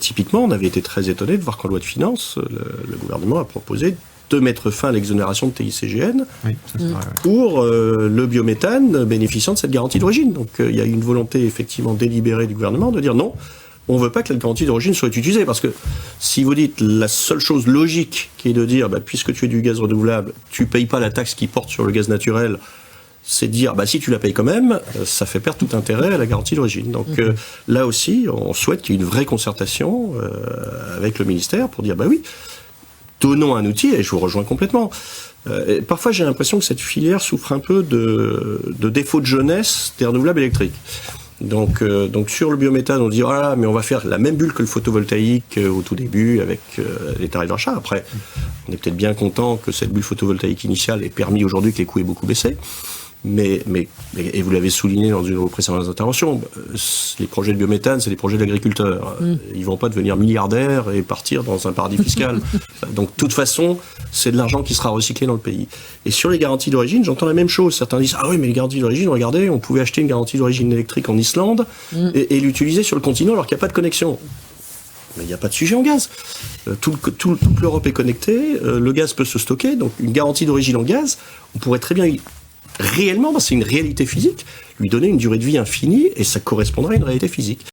Typiquement, on avait été très étonnés de voir qu'en loi de finances, le gouvernement a proposé de mettre fin à l'exonération de TICGN pour le biométhane bénéficiant de cette garantie d'origine. Donc il y a une volonté effectivement délibérée du gouvernement de dire non, on ne veut pas que la garantie d'origine soit utilisée. Parce que si vous dites la seule chose logique qui est de dire puisque tu es du gaz renouvelable, tu ne payes pas la taxe qui porte sur le gaz naturel, c'est de dire, si tu la payes quand même, ça fait perdre tout intérêt à la garantie d'origine. Donc là aussi, on souhaite qu'il y ait une vraie concertation avec le ministère pour dire, oui, donnons un outil, et je vous rejoins complètement. Parfois, j'ai l'impression que cette filière souffre un peu de défaut de jeunesse des renouvelables électriques. Donc sur le biométhane, on dit, mais on va faire la même bulle que le photovoltaïque au tout début avec les tarifs d'achat. Après, on est peut-être bien content que cette bulle photovoltaïque initiale ait permis aujourd'hui que les coûts aient beaucoup baissé. Mais, et vous l'avez souligné dans une de vos précédentes interventions, les projets de biométhane, c'est des projets d'agriculteurs. Ils ne vont pas devenir milliardaires et partir dans un paradis fiscal. Donc, de toute façon, c'est de l'argent qui sera recyclé dans le pays. Et sur les garanties d'origine, j'entends la même chose. Certains disent, ah oui, mais les garanties d'origine, regardez, on pouvait acheter une garantie d'origine électrique en Islande et l'utiliser sur le continent alors qu'il n'y a pas de connexion. Mais il n'y a pas de sujet en gaz. Toute l'Europe est connectée, le gaz peut se stocker, donc une garantie d'origine en gaz, on pourrait très bien réellement, c'est une réalité physique, lui donner une durée de vie infinie et ça correspondrait à une réalité physique.